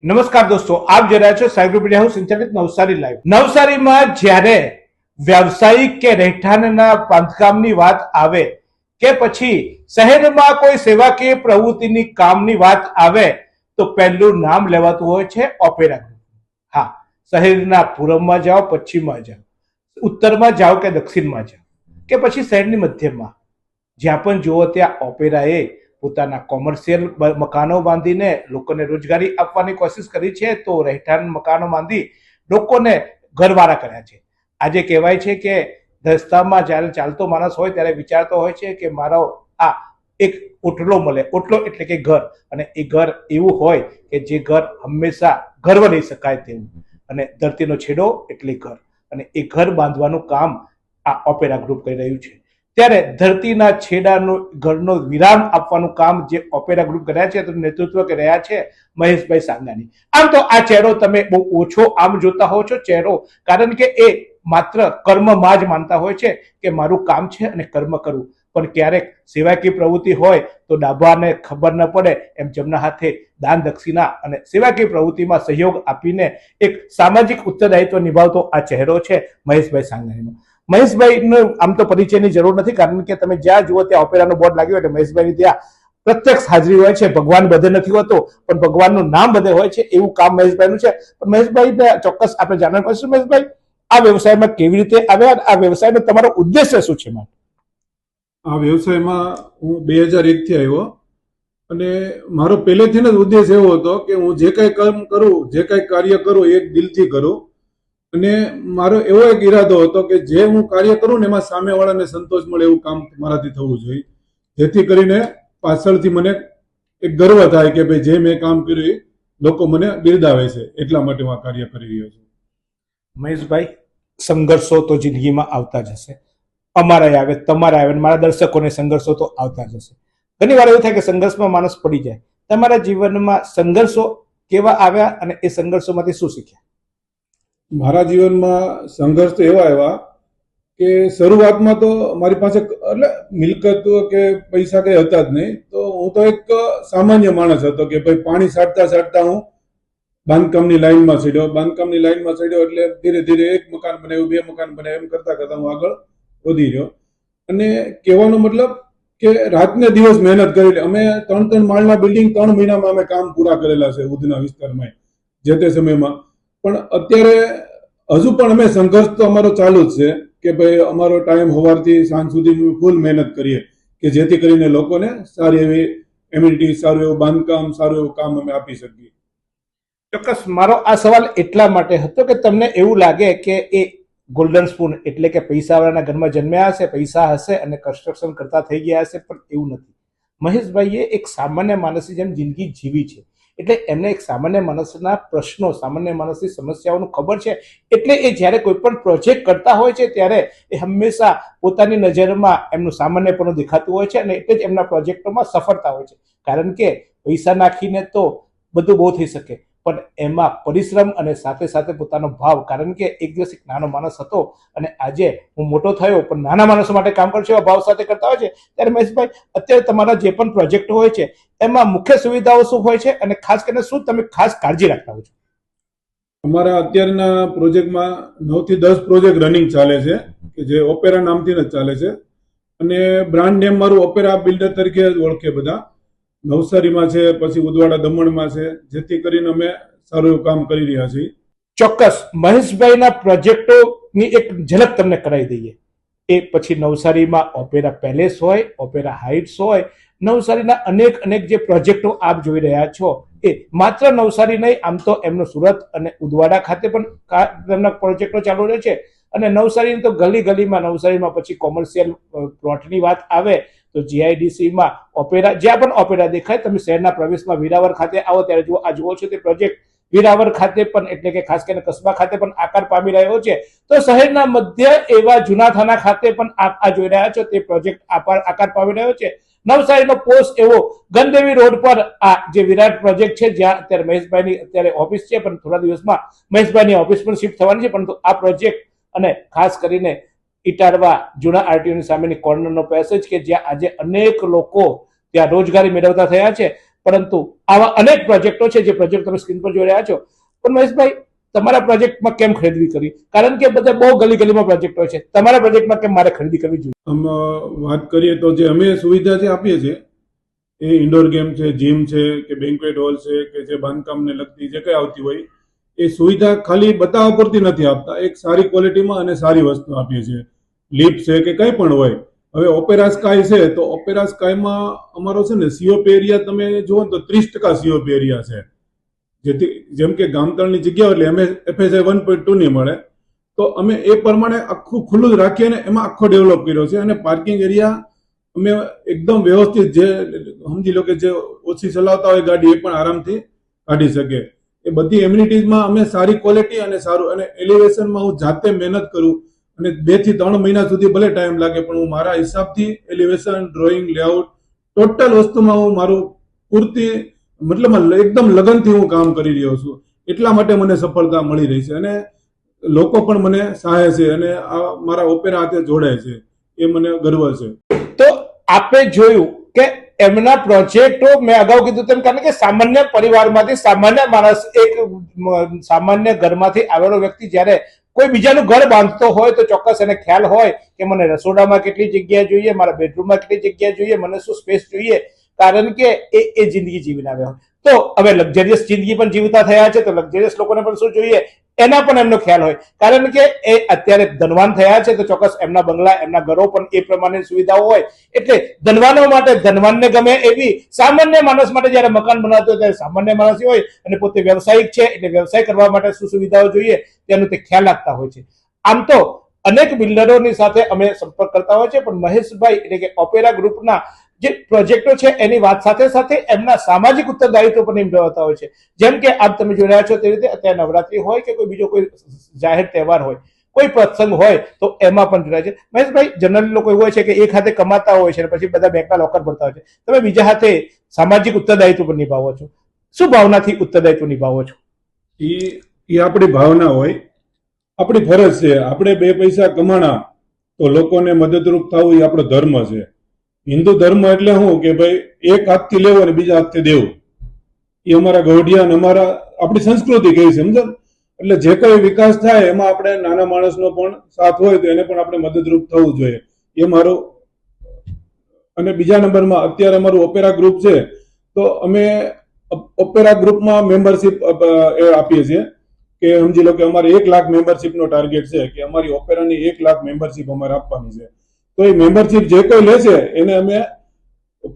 નમસ્કાર દોસ્તો, આપ જોઈ રહ્યા છો સાયબર મીડિયા હાઉસ સંચાલિત નવસારી લાઈવ. નવસારીમાં જ્યારે વ્યવસાયિક કે રહેઠાણના બાંધકામની વાત આવે કે પછી શહેરમાં કોઈ સેવાકીય પ્રવૃત્તિની કામની વાત આવે તો પહેલું નામ લેવાતું હોય છે ઓપેરા ગ્રુપ. હા, શહેરના પૂર્વમાં જાઓ, પશ્ચિમમાં જાઓ, ઉત્તરમાં જાઓ કે દક્ષિણમાં જાઓ કે પછી શહેરની મધ્યમાં, જ્યાં પણ જુઓ ત્યાં ઓપેરાએ પોતાના કોમર્શિયલ મકાનો બાંધીને લોકોને રોજગારી આપવાની કોશિશ કરી છે. તો રહેઠાણ મકાનો બાંધી લોકોને ઘરવાળા કર્યા છે. આજે કહેવાય છે કે રસ્તામાં જ્યારે ચાલતો માણસ હોય ત્યારે વિચારતો હોય છે કે મારો આ એક ઓટલો મળે. ઓટલો એટલે કે ઘર, અને એ ઘર એવું હોય કે જે ઘર હંમેશા ગર્વ લઈ શકાય તેવું, અને ધરતીનો છેડો એટલે ઘર, અને એ ઘર બાંધવાનું કામ આ ઓપેરા ગ્રુપ કરી રહ્યું છે. ત્યારે ધરતીના છેડાનું ઘરનો વિરામ આપવાનું કામ જે ઓપેરા ગ્રુપ કર્યા છે તેનું નેતૃત્વ કરી રહ્યા છે મહેશભાઈ સાંગાણી. આમ તો આ ચહેરો તમે બહુ ઓછો આમ જોતા હોવ છો ચહેરો, કારણ કે એ માત્ર કર્મમાં જ માનતા હોય છે કે મારું કામ છે અને કર્મ કરવું. પણ ક્યારેક સેવાકીય પ્રવૃત્તિ હોય તો ડાબાને ખબર ન પડે એમ જમણા હાથે દાન દક્ષિણા અને સેવાકીય પ્રવૃત્તિમાં સહયોગ આપીને એક સામાજિક ઉત્તરદાયિત્વ નિભાવતો આ ચહેરો છે મહેશભાઈ સાંગાણીનો. મહેશભાઈનો આમ તો પરિચયની જરૂર નથી, કારણ કે તમે જ્યાં જુઓ ત્યાં ઓપેરાનો બોર્ડ લાગ્યો એટલે મહેશભાઈની ત્યાં પ્રત્યક્ષ હાજરી હોય છે. ભગવાન બધે નથી હોતો પણ ભગવાનનું નામ બધે હોય છે, એવું કામ મહેશભાઈનું છે. પણ મહેશભાઈને ચોક્કસ આપણે જાણવા પડશે, મહેશભાઈ આ વ્યવસાયમાં કેવી રીતે આવ્યા, આ વ્યવસાયનો તમારો ઉદ્દેશ્ય શું છે? આ વ્યવસાયમાં હું 2001 થી આવ્યો, અને મારો પહેલેથી જ ઉદ્દેશ એવો હતો કે હું જે કાંઈ કામ કરું, જે કાંઈ કાર્ય કરું એક દિલથી કરું, અને મારો એવો એક ઈરાદો હતો કે જે હું કાર્ય કરું ને એમાં સામેવાળાને સંતોષ મળે એવું કામ મારાથી થવું જોઈએ, જેથી કરીને પાછળથી મને એક ગર્વ થાય કે ભાઈ જે મેં કામ કર્યું લોકો મને બિરદાવે છે. એટલા માટે હું આ કાર્ય કરી રહ્યો છું. મહેશભાઈ, સંઘર્ષો તો જિંદગીમાં આવતા જ હશે, અમારા આવે, તમારા આવે, મારા દર્શકોને સંઘર્ષો તો આવતા જ હશે. ઘણી વાર એવું થાય કે સંઘર્ષમાં માણસ પડી જાય. તમારા જીવનમાં સંઘર્ષો કેવા આવ્યા અને એ સંઘર્ષોમાંથી શું શીખ્યા? મારા જીવનમાં સંઘર્ષ તો એવા આવ્યા કે શરૂઆતમાં તો મારી પાસે એટલે મિલકત કે પૈસા કઈ હતા જ નહીં. તો હું તો એક સામાન્ય માણસ હતો કે ભાઈ પાણી સાટતા સાટતા હું બાંધકામની લાઈનમાં ચડ્યો. બાંધકામની લાઈનમાં ચડ્યો એટલે ધીરે ધીરે એક મકાન બનાવ્યું, બે મકાન બનાવ્યું, એમ કરતા કરતા હું આગળ વધી રહ્યો. અને કહેવાનો મતલબ કે રાતને દિવસ મહેનત કરેલી. અમે 3 માળના બિલ્ડિંગ 3 મહિનામાં અમે કામ પૂરા કરેલા છે ઉધના વિસ્તારમાં જે તે સમયમાં. પણ અત્યારે હજુ પણ અમે સંઘર્ષ તો અમારો ચાલુ જ છે કે ભાઈ અમારો ટાઈમ સવારથી સાંજ સુધી ફૂલ મહેનત કરીએ કે જેથી કરીને લોકોને સારી એવી એમ્યુનિટી, સારું એવું બાંધકામ, સારું એવું કામ અમે આપી શકીએ. ચોક્કસ મારો આ સવાલ એટલા માટે હતો કે તમને એવું લાગે કે એ ગોલ્ડન સ્પૂન એટલે કે પૈસાવાળાના ઘરમાં જન્મ્યા હશે, પૈસા હશે અને કન્સ્ટ્રક્શન કરતા થઈ ગયા હશે, પણ એવું નથી. મહેશભાઈએ એક સામાન્ય માણસની જેમ જિંદગી જીવી છે, એટલે એમને એક સામાન્ય માણસના પ્રશ્નો, સામાન્ય માણસની સમસ્યાઓનું ખબર છે. એટલે એ જ્યારે કોઈ પણ પ્રોજેક્ટ કરતા હોય છે ત્યારે એ હંમેશા પોતાની નજરમાં એમનું સામાન્યપણું દેખાતું હોય છે, અને એટલે જ એમના પ્રોજેક્ટોમાં સફળતા હોય છે. કારણ કે પૈસા નાખીને તો બધું બહુ થઈ શકે, પણ એમાં પરિશ્રમ અને સાથે સાથે પોતાનો ભાવ. કારણ કે એક દિવસ એક નાનો માણસ હતો અને આજે હું મોટો થયો, પણ નાના માણસો માટે કામ કરું છું એવા ભાવ સાથે કરતા હોય છે. ત્યારે મહેશભાઈ, અત્યારે તમારા જે પણ પ્રોજેક્ટો હોય છે એમાં મુખ્ય સુવિધાઓ શું હોય છે અને ખાસ કરીને શું તમે ખાસ કાળજી રાખતા હો છો? અમારા અત્યારના પ્રોજેક્ટમાં 9 થી 10 પ્રોજેક્ટ રનિંગ ચાલે છે કે જે ઓપેરા નામથી જ ચાલે છે, અને બ્રાન્ડ નેમ મારું ઓપેરા બિલ્ડર તરીકે જ ઓળખે બધા. નવસારીમાં છે, પછી ઉદવાડા દમણમાં છે, જેથી કરીને અમે સારું એવું કામ કરી રહ્યા છીએ. ચોક્કસ મહેશભાઈના પ્રોજેક્ટોની એક ઝલક તમને કરાવી દઈએ. એ પછી નવસારીમાં ઓપેરા પેલેસ હોય, ઓપેરા હાઇટ્સ હોય, નવસારીના અનેક જે પ્રોજેક્ટો આપ જોઈ રહ્યા છો એ માત્ર નવસારી નહીં, આમ તો એમનો સુરત અને ઉદવાડા ખાતે પણ તેમના પ્રોજેક્ટો ચાલુ રહે છે. અને નવસારીની તો ગલી ગલીમાં, નવસારીમાં પછી કોમર્શિયલ પ્લોટની વાત આવે તો જીઆઈડીસીમાં ઓપેરા, જ્યાં પણ ઓપેરા દેખાય, તમે શહેરના પ્રવેશમાં વેરાવળ ખાતે આવો ત્યારે જુઓ, આ જુઓ છો તે પ્રોજેક્ટ વેરાવળ ખાતે પણ એટલે કે ખાસ કરીને કસ્બા ખાતે પણ આકાર પામી રહ્યો છે. તો શહેરના મધ્ય એવા જૂના થાના ખાતે પણ આ જોઈ રહ્યા છો તે પ્રોજેક્ટ આકાર પામી રહ્યો છે. નવસારીનો પોસ્ટ એવો ગણદેવી રોડ પર આ જે વિરાટ પ્રોજેક્ટ છે, જ્યાં અત્યારે મહેશભાઈની અત્યારે ઓફિસ છે, પણ થોડા દિવસમાં મહેશભાઈની ઓફિસ પણ શિફ્ટ થવાની છે. પરંતુ આ પ્રોજેક્ટ અને ખાસ કરીને ઇટારવા જૂના આરટીઓની સામેની કોર્નરનો પેસેજ કે જ્યાં આજે અનેક લોકો ત્યાં રોજગારી મેળવતા થયા છે. પરંતુ આવા અનેક પ્રોજેક્ટો છે જે પ્રોજેક્ટ તમે સ્ક્રીન પર જોઈ રહ્યા છો. પણ મહેશભાઈ, તમારા પ્રોજેક્ટમાં કેમ ખરીદી કરવી? કારણ કે બધા બહુ ગલીમાં પ્રોજેક્ટો છે, તમારા પ્રોજેક્ટમાં કેમ મારે ખરીદી કરવી જોઈએ? આમ વાત કરીએ તો જે અમે સુવિધા જે આપીએ છીએ એ ઇન્ડોર ગેમ છે, જીમ છે કે બેન્ક્વેટ હોલ છે કે જે બાંધકામને લગતી જે કંઈ આવતી હોય એ સુવિધા ખાલી બતાવવા પૂરતી નથી આપતા, એક સારી ક્વોલિટીમાં અને સારી વસ્તુ આપીએ છીએ. લિફ્ટ છે કે કંઈ પણ હોય. હવે ઓપેરા સ્કાય છે તો ઓપેરા સ્કાયમાં અમારો છે ને સીઓપ એરિયા તમે જુઓ તો 30% સીઓપ એરિયા છે, જેથી જેમ કે ગામતળની જગ્યાઓ એટલે અમે FSI 1.2 ની મળે, તો અમે એ પ્રમાણે આખું ખુલ્લું જ રાખીએ અને એમાં આખો ડેવલપ કર્યો છે. અને પાર્કિંગ એરિયા અમે એકદમ વ્યવસ્થિત, જે સમજી લો કે જે ઓછી ચલાવતા હોય ગાડી એ પણ આરામથી કાઢી શકે એ બધી એમ્યુનિટીઝમાં અમે સારી ક્વોલિટી અને સારું, અને એલિવેશનમાં હું જાતે મહેનત કરું અને 2 થી 3 મહિના સુધી ભલે ટાઈમ લાગે પણ હું મારા હિસાબથી એલિવેશન, ડ્રોઈંગ, લેઆઉટ ટોટલ વસ્તુમાં હું મારું પૂરતી મતલબ એકદમ લગનથી હું કામ કરી રહ્યો છું. એટલા માટે મને સફળતા મળી રહી છે અને લોકો પણ મને સહાય છે અને આ મારા ઓપેરા હાથે જોડાય છે, એ મને ગર્વ છે. તો આપે જોયું કે એમના પ્રોજેક્ટો મેં અગાઉ કીધું તેમ, કારણ કે સામાન્ય પરિવારમાંથી સામાન્ય માણસ, એક સામાન્ય ઘરમાંથી આવેલો વ્યક્તિ જ્યારે કોઈ બીજાનું ઘર બાંધતો હોય તો ચોક્કસ એને ખ્યાલ હોય કે મને રસોડામાં કેટલી જગ્યા જોઈએ, મારા બેડરૂમમાં કેટલી જગ્યા જોઈએ, મને શું સ્પેસ જોઈએ, કારણ કે એ જિંદગી જીવીને આવ્યા હોય. તો હવે લક્ઝરિયસ જિંદગી પણ જીવતા થયા છે તો લક્ઝરિયસ લોકોને પણ શું જોઈએ એના પણ એમનો ખ્યાલ હોય, કારણ કે એ અત્યારે ધનવાન થયા છે તો ચોક્કસ એમના બંગલા, એમના ઘરો પણ એ પ્રમાણેની સુવિધાઓ હોય. એટલે ધનવાનો માટે ધનવાનને ગમે એવી, સામાન્ય માણસ માટે જયારે મકાન બનાવતો હોય ત્યારે સામાન્ય માણસ હોય અને પોતે વ્યવસાયિક છે એટલે વ્યવસાય કરવા માટે શું સુવિધાઓ જોઈએ તેનું તે ખ્યાલ રાખતા હોય છે. આમ તો અનેક બિલ્ડરોની સાથે અમે સંપર્ક કરતા હોય છે, પણ મહેશભાઈ એટલે કે ઓપેરા ગ્રુપના જે પ્રોજેક્ટો છે એની વાત સાથે સાથે એમના સામાજિક ઉત્તરદાયિત્વ પણ નિભાવતા હોય છે. જેમ કે આપ તમે જોઈ રહ્યા છો તે રીતે અત્યારે નવરાત્રી હોય કે કોઈ બીજો કોઈ જાહેર તહેવાર હોય, કોઈ પ્રસંગ હોય તો એમાં પણ જોડાય છે. મહેશભાઈ, જનરલી લોકો એવું હોય છે કે એક હાથે કમાતા હોય છે પછી બધા બેંકના લોકર ભરતા હોય છે, તમે બીજા હાથે સામાજિક ઉત્તરદાયિત્વ પણ નિભાવો છો. શું ભાવનાથી ઉત્તરદાયિત્વ નિભાવો છો? એ આપણી ભાવના હોય, આપણી ફરજ છે. આપણે 2 પૈસા કમાણા તો લોકોને મદદરૂપ થવું એ આપણો ધર્મ છે. હિન્દુ ધર્મ એટલે શું કે ભાઈ એક હાથથી લેવો અને બીજા હાથથી દેવું, એ અમારા ગૌઢિયા અને આપણી સંસ્કૃતિ કહી છે, સમજો. એટલે જે કઈ વિકાસ થાય એમાં આપણે નાના માણસનો પણ સાથ હોય તો એને પણ આપણે મદદરૂપ થવું જોઈએ, એ મારું. અને બીજા નંબરમાં અત્યારે અમારું ઓપેરા ગ્રુપ છે તો અમે ઓપેરા ગ્રુપમાં મેમ્બરશિપ આપીએ છીએ કે સમજી લો કે અમારે 1 લાખ મેમ્બરશિપનો ટાર્ગેટ છે કે અમારી ઓપેરાની 1 લાખ મેમ્બરશિપ અમારે આપવાની છે. તો એ મેમ્બરશિપ જે કોઈ લેશે એને અમે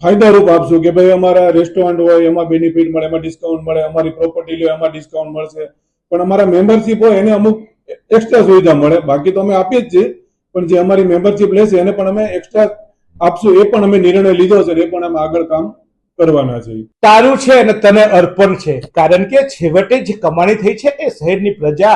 ફાયદારૂપ આપશું કે ભાઈ અમારા રેસ્ટોરન્ટ હોય એમાં બેનિફિટ મળે, એમાં ડિસ્કાઉન્ટ મળે, અમારી પ્રોપર્ટી લે એમાં ડિસ્કાઉન્ટ મળશે, પણ અમારા મેમ્બરશિપ હોય એને અમુક એક્સ્ટ્રા સુવિધા મળે. બાકી તો અમે આપીએ જ છીએ, પણ જે અમારી મેમ્બરશિપ લેશે એને પણ અમે એક્સ્ટ્રા આપશું. એ પણ અમે નિર્ણય લીધો છે, એ પણ અમે આગળ કામ કરવાના છે. તારું છે અને તને અર્પણ છે, કારણ કે છેવટે જે કમાણી થઈ છે એ શહેરની પ્રજા,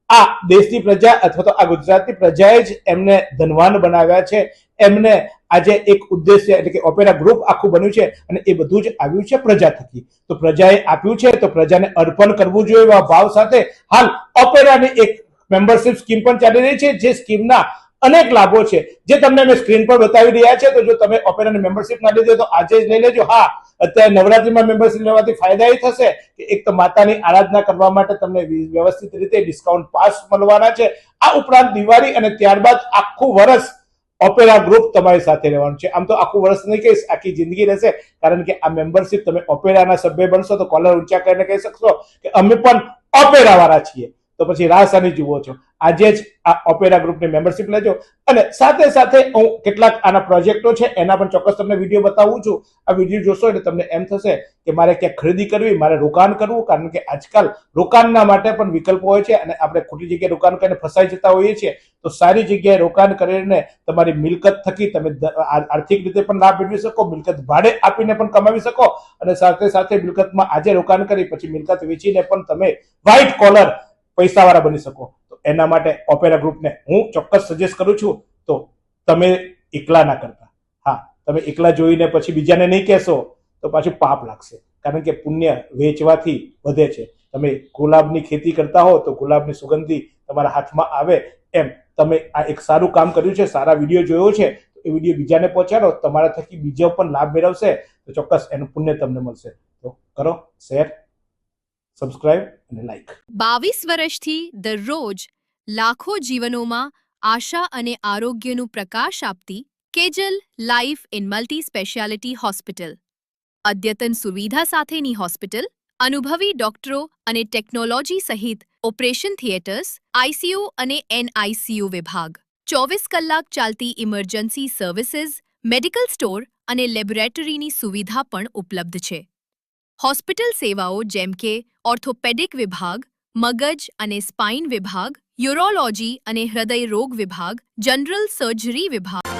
આ દેશની પ્રજા અથવા તો આ ગુજરાતની પ્રજાએ જ એમને ધનવાન બનાવ્યા છે. એમને આજે એક ઉદ્દેશ્ય એટલે કે ઓપેરા ગ્રુપ આખું બન્યું છે અને એ બધું જ આવ્યું છે પ્રજા થકી. તો પ્રજાએ આપ્યું છે તો પ્રજાને અર્પણ કરવું જોઈએ એવા ભાવ સાથે હાલ ઓપેરાની એક મેમ્બરશિપ સ્કીમ પણ ચાલી રહી છે, જે સ્કીમના અનેક લાભો છે જે તમને અમે સ્ક્રીન પર બતાવી રહ્યા છે. તો જો તમે ઓપેરાની મેમ્બરશિપ ના લીધી તો આજે જ લઈ લેજો. હા, અત્યારે નવરાત્રીમાં મેમ્બરશિપ લેવાથી ફાયદા એ થશે કે એક તો માતાની આરાધના કરવા માટે તમને વ્યવસ્થિત રીતે ડિસ્કાઉન્ટ પાસ મળવાના છે. આ ઉપરાંત દિવાળી અને ત્યારબાદ આખું વર્ષ ઓપેરા ગ્રુપ તમારી સાથે રહેવાનું છે. આમ તો આખું વર્ષ નહીં કહીશ, આખી જિંદગી રહેશે, કારણ કે આ મેમ્બરશિપ તમે ઓપેરાના સભ્ય બનશો તો કોલર ઊંચા કરીને કહી શકશો કે અમે પણ ઓપેરા વાળા છીએ. તો પછી રાહ શાની જુઓ છો? આજે જ આ ઓપેરા ગ્રુપની મેમ્બરશિપ લેજો. અને સાથે સાથે હું કેટલાક આના પ્રોજેક્ટો છે એના પણ ચોક્કસ તમને વિડીયો બતાવું છું. આ વિડીયો જોશો એટલે તમને એમ થશે કે મારે ક્યાંક ખરીદી કરવી, મારે રોકાણ કરવું, કારણ કે આજકાલ રોકાણના માટે પણ વિકલ્પો હોય છે અને આપણે ખોટી જગ્યાએ રોકાણ કરીને ફસાઈ જતા હોઈએ છીએ. તો સારી જગ્યાએ રોકાણ કરીને તમારી મિલકત થકી તમે આર્થિક રીતે પણ લાભ મેળવી શકો, મિલકત ભાડે આપીને પણ કમાવી શકો, અને સાથે સાથે મિલકતમાં આજે રોકાણ કરી પછી મિલકત વેચીને પણ તમે વ્હાઇટ કોલર પૈસાવાળા બની શકો. તો એના માટે ઓપેરા ગ્રુપને હું ચોક્કસ સજેસ્ટ કરું છું. તો તમે એકલા ના કરતા. હા, તમે એકલા જોઈને પછી બીજાને નહીં કહેશો તો પાછું પાપ લાગશે, કારણ કે પુણ્ય વેચવાથી વધે છે. તમે ગુલાબની ખેતી કરતા હો તો ગુલાબની સુગંધી તમારા હાથમાં આવે, એમ તમે આ એક સારું કામ કર્યું છે, સારા વિડીયો જોયો છે, એ વિડીયો બીજાને પહોંચાડો, તમારા થકી બીજો પણ લાભ મેળવશે તો ચોક્કસ એનું પુણ્ય તમને મળશે. તો કરો શેર, સબસ્ક્રાઇબ અને લાઈક. 22 વર્ષથી દરરોજ લાખો જીવનોમાં આશા અને આરોગ્યનું પ્રકાશ આપતી Kejal life in multi speciality hospital. અદ્યતન સુવિધા સાથેની હોસ્પિટલ, અનુભવી ડોક્ટરો અને ટેકનોલોજી સહિત ઓપરેશન થિયેટર્સ, આઈસીયુ અને એનઆઈસીયુ વિભાગ, 24 કલાક ચાલતી ઇમરજન્સી સર્વિસીસ, મેડિકલ સ્ટોર અને લેબોરેટરીની સુવિધા પણ ઉપલબ્ધ છે. હોસ્પિટલ સેવાઓ જેમ કે ઓર્થોપેડિક વિભાગ, મગજ અને સ્પાઇન વિભાગ, યુરોલોજી અને હૃદય રોગ વિભાગ, જનરલ સર્જરી વિભાગ